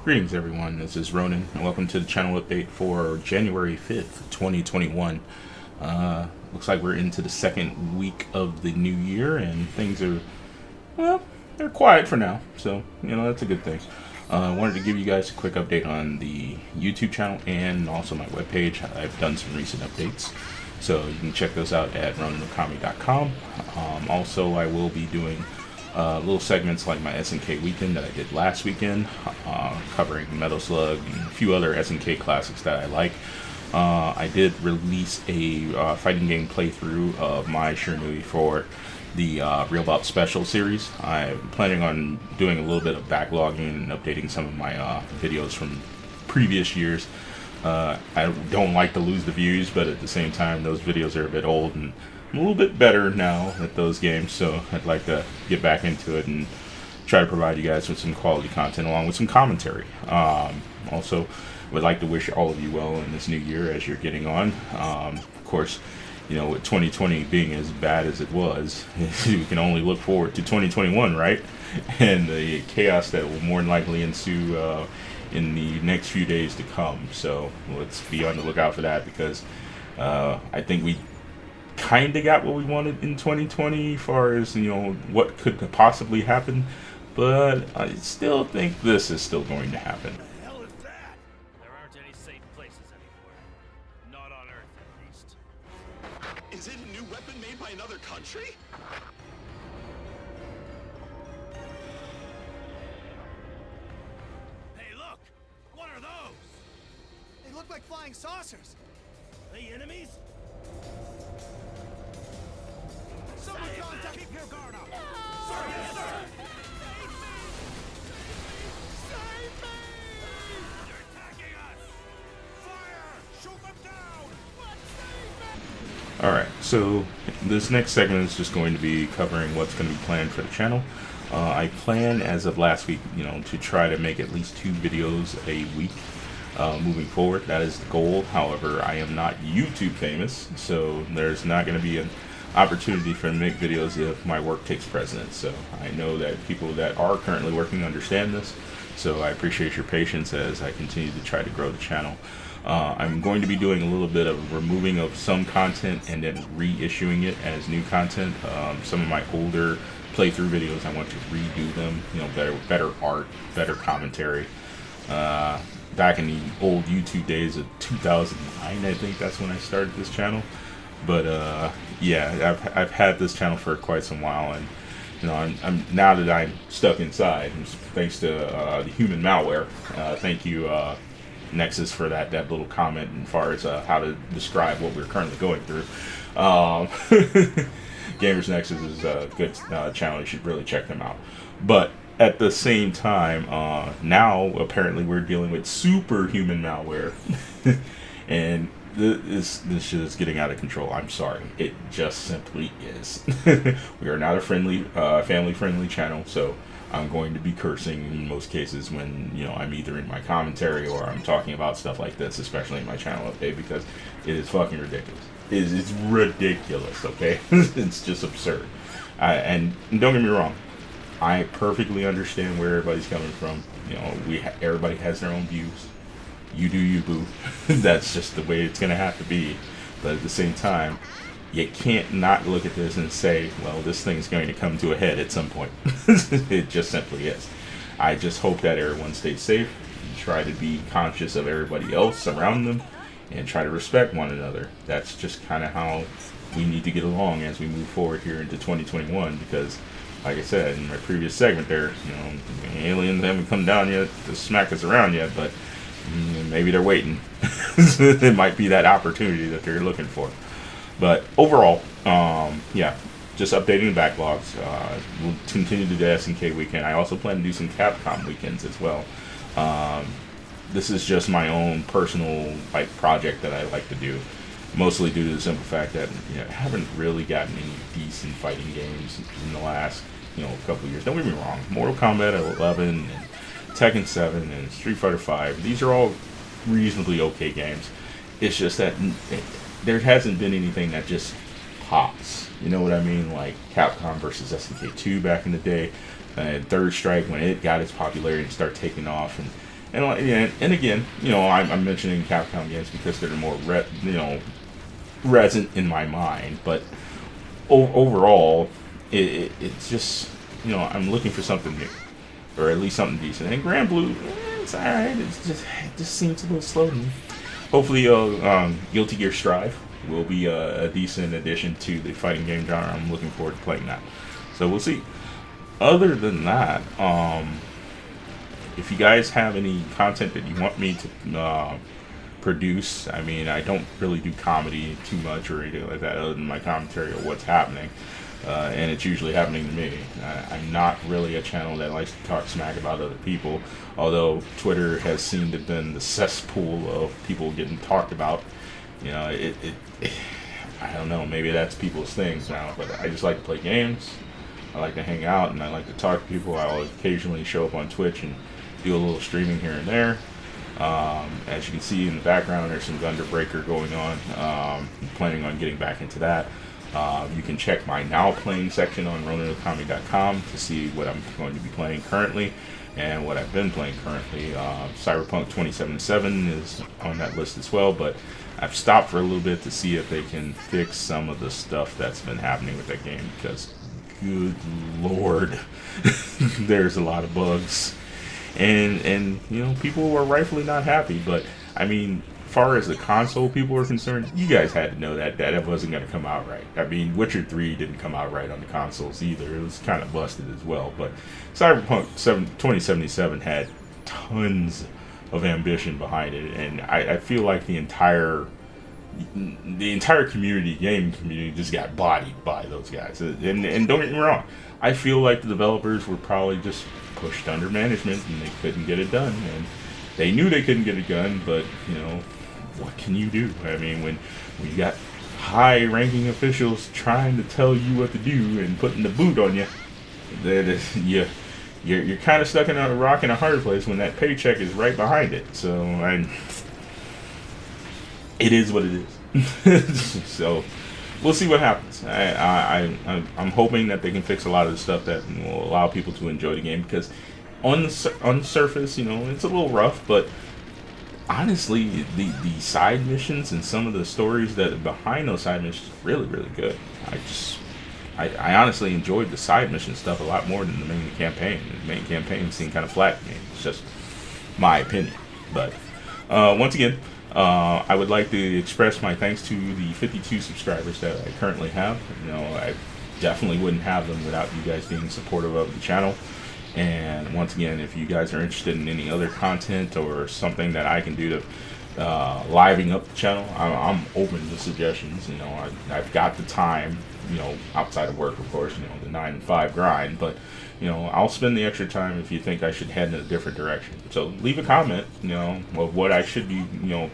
Greetings everyone, this is Ronin, and welcome to the channel update for January 5th, 2021. Looks like we're into the second week of the new year, and things are, well, they're quiet for now, so, that's a good thing. I wanted to give you guys a quick update on the YouTube channel and also my webpage. I've done some recent updates, so you can check those out at roninokami.com. Also, I will be doing little segments like my SNK weekend that I did last weekend, covering Metal Slug and a few other SNK classics that I like. I did release a fighting game playthrough of my Shiranui for the Real Bout Special series. I'm planning on doing a little bit of backlogging and updating some of my videos from previous years. I don't like to lose the views, but at the same time, those videos are a bit old and I'm a little bit better now at those games, so I'd like to get back into it and try to provide you guys with some quality content along with some commentary. Also, would like to wish all of you well in this new year as you're getting on. Of course, with 2020 being as bad as it was, you can only look forward to 2021, right? And the chaos that will more than likely ensue in the next few days to come. So let's be on the lookout for that, because I think we kind of got what we wanted in 2020 as far as what could possibly happen, but I still think this is still going to happen. What the hell is that? There aren't any safe places anymore. Not on Earth, at least. Is it a new weapon made by another country? Hey, look! What are those? They look like flying saucers. The enemies? Someone Save contact. them. Keep your guard up. No! Sir, yes, sir. Save me! They're attacking us. Fire! Shoot them down. Save me! Alright, so this next segment is just going to be covering what's going to be planned for the channel. I plan, as of last week, to try to make at least 2 videos a week moving forward. That is the goal. However, I am not YouTube famous, so there's not going to be an opportunity for me to make videos if my work takes precedence. So I know that people that are currently working understand this, so I appreciate your patience as I continue to try to grow the channel. I'm going to be doing a little bit of removing of some content and then reissuing it as new content. Some of my older playthrough videos, I want to redo them, better art, better commentary. Back in the old YouTube days of 2009, I think that's when I started this channel. But yeah, I've had this channel for quite some while, and I'm now that I'm stuck inside, thanks to the human malware. Thank you, Nexus, for that little comment as far as how to describe what we're currently going through. Gamers Nexus is a good channel. You should really check them out. But at the same time, now apparently we're dealing with superhuman malware, and this shit is getting out of control. I'm sorry, it just simply is. We are not a family-friendly channel, so I'm going to be cursing in most cases when I'm either in my commentary or I'm talking about stuff like this, especially in my channel update, because it is fucking ridiculous. It's ridiculous. Okay, it's just absurd. And don't get me wrong, I perfectly understand where everybody's coming from. Everybody has their own views. You do you, boo. That's just the way it's going to have to be. But at the same time, you can't not look at this and say, well, this thing's going to come to a head at some point. It just simply is. I just hope that everyone stays safe, and try to be conscious of everybody else around them, and try to respect one another. That's just kind of how we need to get along as we move forward here into 2021, because like I said in my previous segment there, aliens haven't come down yet to smack us around yet, but maybe they're waiting. It might be that opportunity that they're looking for. But overall, yeah, just updating the backlogs. We'll continue to do the SNK weekend. I also plan to do some Capcom weekends as well. This is just my own personal project that I like to do, mostly due to the simple fact that I haven't really gotten any decent fighting games in the last couple years. Don't get me wrong, Mortal Kombat 11 and Tekken 7 and Street Fighter 5, these are all reasonably okay games. It's just that there hasn't been anything that just pops. You know what I mean? Like Capcom versus SNK 2 back in the day, and Third Strike when it got its popularity and started taking off, and And again, I'm mentioning Capcom games because they're more resonant in my mind. But overall, it's just I'm looking for something new, or at least something decent. And Grand Blue, it's alright. It just seems a little slow to me. Hopefully, Guilty Gear Strive will be a decent addition to the fighting game genre. I'm looking forward to playing that. So we'll see. Other than that, if you guys have any content that you want me to produce, I mean, I don't really do comedy too much or anything like that other than my commentary of what's happening. And it's usually happening to me. I'm not really a channel that likes to talk smack about other people, although Twitter has seemed to have been the cesspool of people getting talked about. I don't know, maybe that's people's things now, but I just like to play games. I like to hang out, and I like to talk to people. I'll occasionally show up on Twitch and do a little streaming here and there. As you can see in the background, there's some Gunderbreaker going on. Planning on getting back into that. You can check my now playing section on RoninOkami.com to see what I'm going to be playing currently and what I've been playing currently. Cyberpunk 2077 is on that list as well, but I've stopped for a little bit to see if they can fix some of the stuff that's been happening with that game, because good lord, there's a lot of bugs. And people are rightfully not happy, but I mean, as far as the console people are concerned, you guys had to know that it wasn't going to come out right. I mean, Witcher 3 didn't come out right on the consoles either. It was kind of busted as well. But Cyberpunk 2077 had tons of ambition behind it, and I feel like the entire community, gaming community, just got bodied by those guys. And don't get me wrong, I feel like the developers were probably just pushed under management and they couldn't get it done. And they knew they couldn't get it done, but what can you do? I mean, when you got high-ranking officials trying to tell you what to do and putting the boot on you, you're kind of stuck in a rock and a hard place when that paycheck is right behind it. So it is what it is. So we'll see what happens. I'm hoping that they can fix a lot of the stuff that will allow people to enjoy the game, because on the surface, it's a little rough, but honestly, the side missions and some of the stories that are behind those side missions are really, really good. I honestly enjoyed the side mission stuff a lot more than the main campaign. The main campaign seemed kind of flat to me. It's just my opinion. But once again, I would like to express my thanks to the 52 subscribers that I currently have. I definitely wouldn't have them without you guys being supportive of the channel. And once again, if you guys are interested in any other content or something that I can do to liven up the channel, I'm open to suggestions. I've got the time, outside of work, of course, the 9 to 5 grind, but I'll spend the extra time if you think I should head in a different direction. So leave a comment, of what I should be,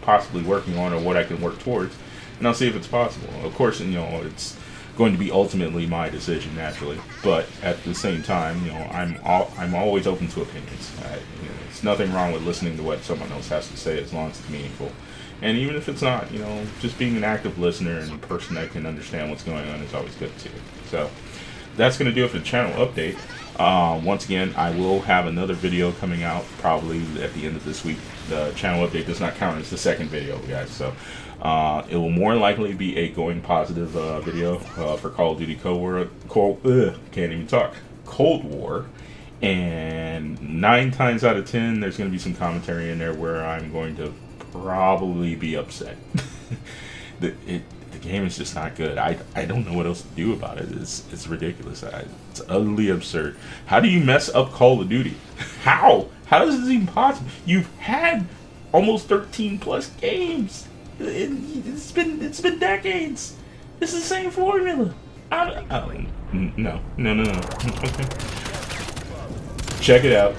possibly working on, or what I can work towards, and I'll see if it's possible. Of course, it's going to be ultimately my decision, naturally, but at the same time, I'm always open to opinions. It's nothing wrong with listening to what someone else has to say, as long as it's meaningful. And even if it's not, just being an active listener and a person that can understand what's going on is always good too. So that's going to do it for the channel update. Once again, I will have another video coming out probably at the end of this week. The channel update does not count as the second video, guys. So it will more likely be a going positive video for Call of Duty Cold War. And 9 times out of 10, there's going to be some commentary in there where I'm going to probably be upset. The game is just not good. I don't know what else to do about it. It's ridiculous. It's utterly absurd. How do you mess up Call of Duty? How is this even possible? You've had almost 13 plus games. It's been decades. It's the same formula. No. Okay. Check it out.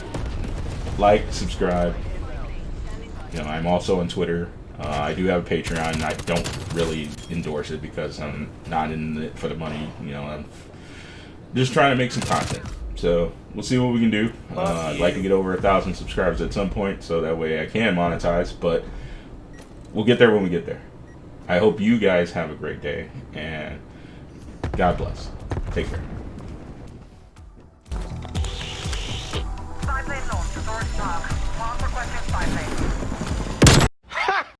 Like, subscribe. I'm also on Twitter. I do have a Patreon. I don't really endorse it because I'm not in it for the money. I'm just trying to make some content. So we'll see what we can do. I'd like to get over 1,000 subscribers at some point, so that way I can monetize. But we'll get there when we get there. I hope you guys have a great day, and God bless. Take care.